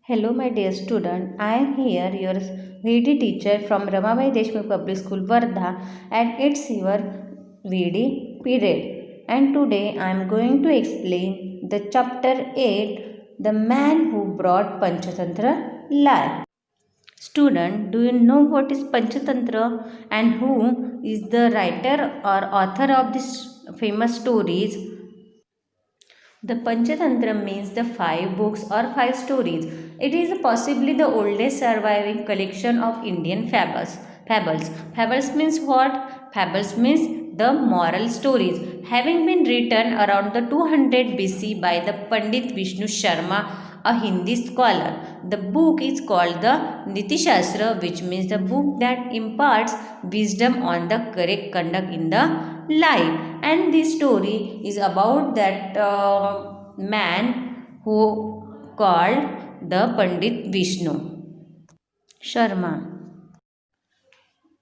Hello, my dear student. I am here, your VD teacher from Ramabai Deshmukh Public School, Wardha, and it's your VD period. And today I am going to explain the chapter 8, The Man Who Brought Panchatantra Life. Student, do you know what is Panchatantra and who is the writer or author of these famous stories? The Panchatantra means the 5 books or 5 stories. It is possibly the oldest surviving collection of Indian fables. Fables means what? Fables means the moral stories, having been written around the 200 BC by the Pandit Vishnu Sharma, a Hindi scholar. The book is called the Niti Shastra, which means the book that imparts wisdom on the correct conduct in the life. And this story is about that man who called the Pandit Vishnu Sharma.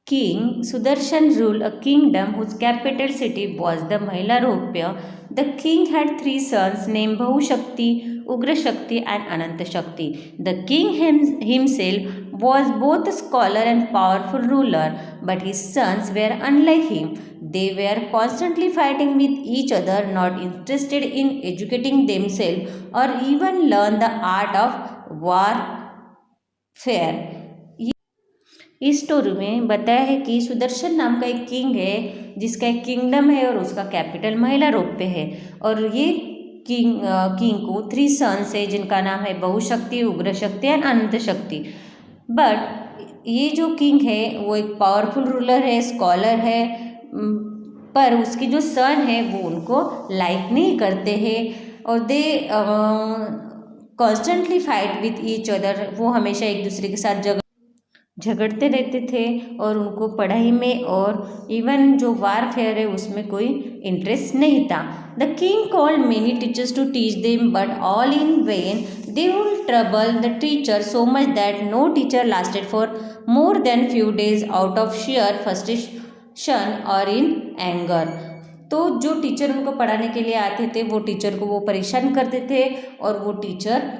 King Sudarshan ruled a kingdom whose capital city was the Mailaropya. The king had 3 sons named Bahushakti, Ugrashakti and Anantashakti. The king himself was both a scholar and powerful ruler, but his sons were unlike him. They were constantly fighting with each other, not interested in educating themselves or even learn the art of warfare. इस story में बताया है कि सुदर्शन नाम का एक king है जिसका एक किंगडम है और उसका कैपिटल महिलारोप्य है। और ये किंग को 3 सन्स है जिनका नाम है बहुशक्ति, उग्रशक्ति एंड अनंत शक्ति। बट ये जो किंग है वो एक पावरफुल रूलर है, स्कॉलर है, पर उसके जो सन है वो उनको लाइक नहीं करते हैं और they constantly fight with each other. वो हमेशा एक दूसरे के साथ झगड़ते रहते थे और उनको पढ़ाई में और इवन जो वारफेयर है उसमें कोई इंटरेस्ट नहीं था। The king called many teachers to teach them but all in vain. They will trouble the teacher so much that no teacher lasted for more than few days out of sheer frustration और in anger. तो जो teacher उनको पढ़ाने के लिए आते थे वो टीचर को वो परेशान करते थे और वो टीचर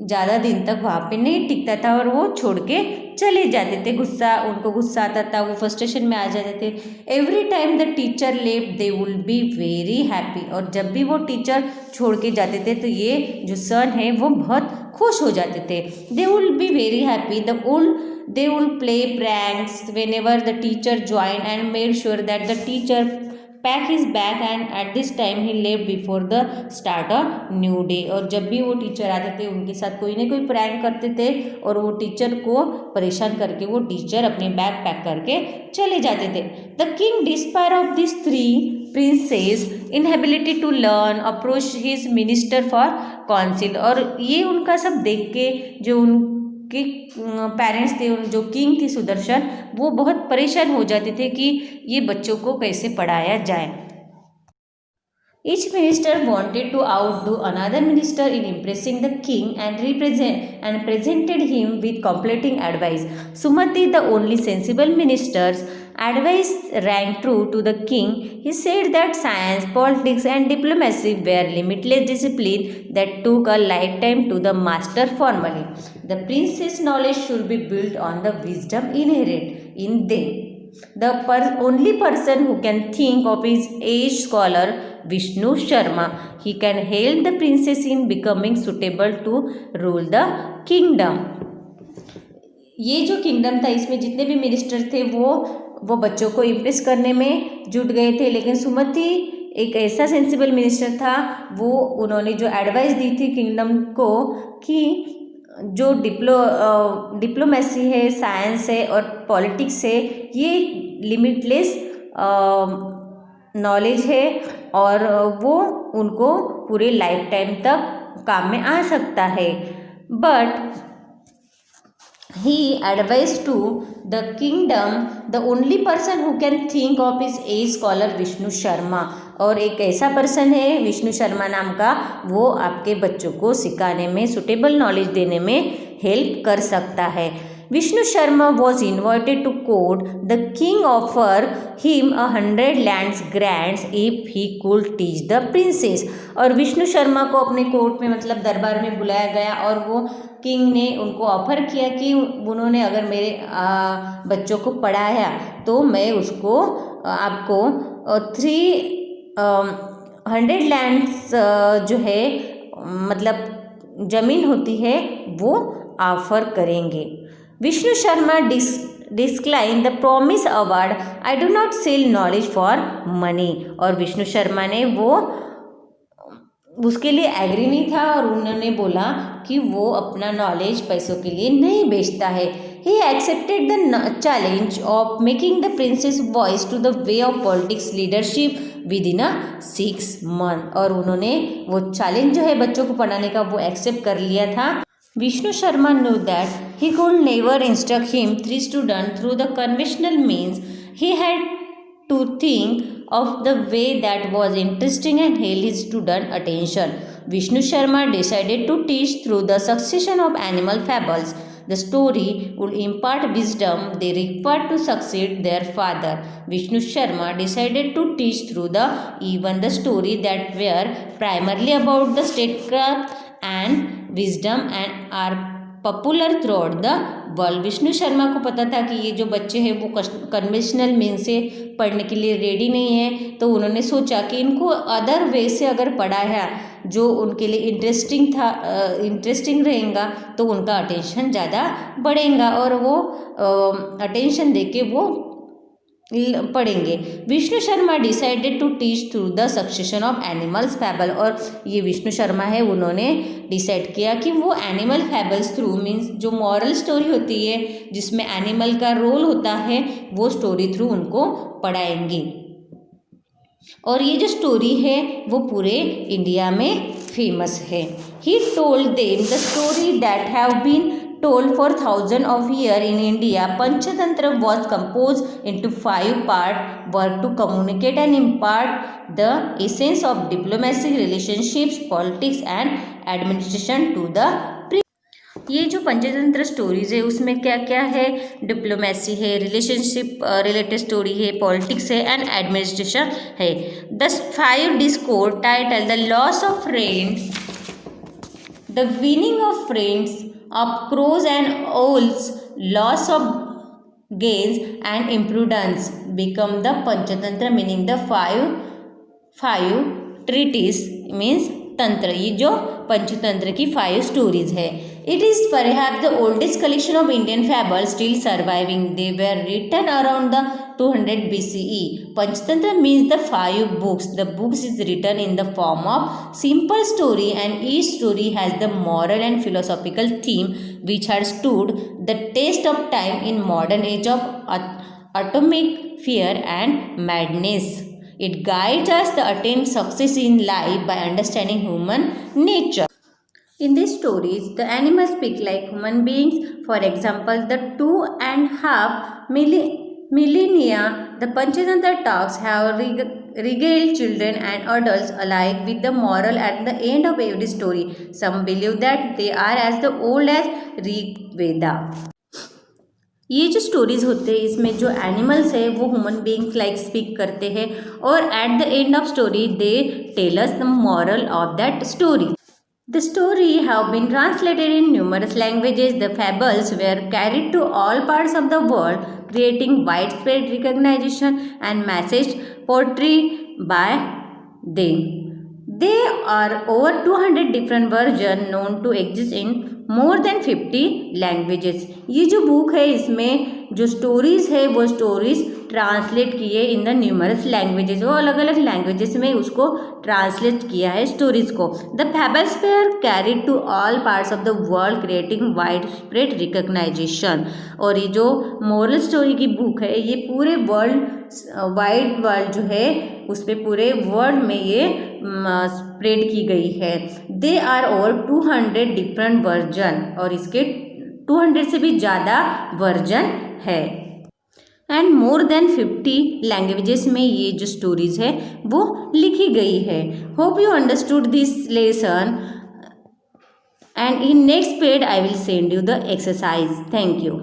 ज़्यादा दिन तक वहाँ पे नहीं टिकता था और वो छोड़ के चले जाते थे। उनको गुस्सा आता था, वो फ्रस्ट्रेशन में आ जाते थे। Every time the teacher left they will be very happy. और जब भी वो टीचर छोड़ के जाते थे तो ये जो सन है वो बहुत खुश हो जाते थे। They will be very happy. They will play pranks whenever the teacher joined and made sure that the teacher pack his bag and at this time he left before the start a new day। और जब भी वो teacher आते थे उनके साथ कोई ना कोई प्रैंक करते थे और वो टीचर को परेशान करके वो टीचर अपने बैग पैक करके चले जाते थे। The king despair of this 3 princes inability to learn approach his minister for counsel. और ये उनका सब देख के जो उनके पेरेंट्स थे, जो किंग थी सुदर्शन, वो बहुत परेशान हो जाते थे कि ये बच्चों को कैसे पढ़ाया जाए। Each minister wanted to outdo another minister in impressing the king and presented him with completing advice. Sumati, the only sensible minister's advice rang true to the king. He said that science, politics and diplomacy were limitless disciplines that took a lifetime to the master formally. The prince's knowledge should be built on the wisdom inherent in them. The only person who can think of his age scholar Vishnu Sharma. He can help the princess in becoming suitable to rule the kingdom. ये जो kingdom था इसमें जितने भी minister थे वो बच्चों को इम्प्रेस करने में जुट गए थे, लेकिन सुमति एक ऐसा सेंसिबल मिनिस्टर था, वो उन्होंने जो एडवाइस दी थी किंगडम को कि जो डिप्लोमेसी है, साइंस है और पॉलिटिक्स है, ये लिमिटलेस नॉलेज है और वो उनको पूरे लाइफ टाइम तक काम में आ सकता है। But he advised to the kingdom the only person who can think of his age scholar Vishnu Sharma. और एक ऐसा पर्सन है विष्णु शर्मा नाम का, वो आपके बच्चों को सिखाने में, सुटेबल नॉलेज देने में हेल्प कर सकता है। Vishnu Sharma was invited to court. The king offered him 100 lands grants if he could teach the princess. और विष्णु शर्मा को अपने कोर्ट में मतलब दरबार में बुलाया गया और वो किंग ने उनको ऑफर किया कि उन्होंने अगर मेरे बच्चों को पढ़ाया तो मैं उसको आपको 300 लैंड्स जो है मतलब ज़मीन होती है वो ऑफर करेंगे. Vishnu Sharma decline the promise award. I do not sell knowledge for money. और विष्णु शर्मा ने वो उसके लिए एग्री नहीं था और उन्होंने बोला कि वो अपना नॉलेज पैसों के लिए नहीं बेचता है. He accepted the challenge of making the princess voice to the way of politics leadership with in 6 months. और उन्होंने वो चैलेंज जो है बच्चों को पढ़ाने का वो एक्सेप्ट कर लिया था. Vishnu Sharma knew that he could never instruct him 3 students through the conventional means. He had to think of the way that was interesting and held his student attention. Vishnu Sharma decided to teach through the succession of animal fables. The story would impart wisdom they required to succeed their father. Vishnu Sharma decided to teach through even the story that were primarily about the statecraft and wisdom and are popular through out the world. Vishnu Sharma को पता था कि ये जो बच्चे हैं वो conventional mean से पढ़ने के लिए रेडी नहीं है, तो उन्होंने सोचा कि इनको अदर वे से अगर पढ़ाया जो उनके लिए इंटरेस्टिंग रहेगा तो उनका अटेंशन ज़्यादा बढ़ेगा और वो अटेंशन देके वो पढ़ेंगे. Vishnu Sharma decided to teach through the succession of animals fable. और ये विष्णु शर्मा है उन्होंने डिसाइड किया कि वो एनिमल फैबल्स थ्रू मीन्स जो मॉरल स्टोरी होती है जिसमें एनिमल का रोल होता है वो स्टोरी थ्रू उनको पढ़ाएंगी. और ये जो स्टोरी है वो पूरे इंडिया में फेमस है. He told them the story that have been told for thousands of years in India. Panchatantra was composed into 5 parts, were to communicate and impart the essence of diplomacy, relationships, politics and administration to the ये जो Panchatantra stories है उसमें क्या क्या है, diplomacy है, relationship related story है, politics है एंड एडमिनिस्ट्रेशन है. The 5 discourse title the loss of friends, the winning of friends, of crows and owls, loss of gains and imprudence become the Panchatantra, meaning the five treatise means तंत्र. ये जो पंचतंत्र की 5 stories है. It is perhaps the oldest collection of Indian fable still surviving. They were written around the 200 BCE. Panchatantra means the 5 books. The books is written in the form of simple story and each story has the moral and philosophical theme which has stood the test of time in modern age of atomic fear and madness. It guides us to attain success in life by understanding human nature. In these stories, the animals speak like human beings. For example, the 2.5 millennia, the Panchatantra talks have regaled children and adults alike with the moral at the end of every story. Some believe that they are as old as Rig Veda. ये जो stories होते हैं इसमें जो animals है वो human beings like speak करते हैं और at the end of story they tell us the moral of that story. The story have been translated in numerous languages. The fables were carried to all parts of the world, creating widespread recognition and message portrayed by them. There are over 200 different versions known to exist in more than 50 languages. ये जो book है इसमें जो stories है वो stories translate किए in the numerous languages. वो अलग अलग लैंग्वेजेस में उसको ट्रांसलेट किया है स्टोरीज को. The fables were carried to all parts of the world creating wide spread recognisation. और ये जो मोरल स्टोरी की बुक है ये पूरे वाइड वर्ल्ड जो है उस पर पूरे वर्ल्ड में ये स्प्रेड की गई है. They are over 200 different version और इसके 200 से भी ज़्यादा वर्जन है एंड मोर देन 50 लैंग्वेजेस में ये जो स्टोरीज है वो लिखी गई है. Hope you understood this lesson and in next period I will send you the exercise. Thank you.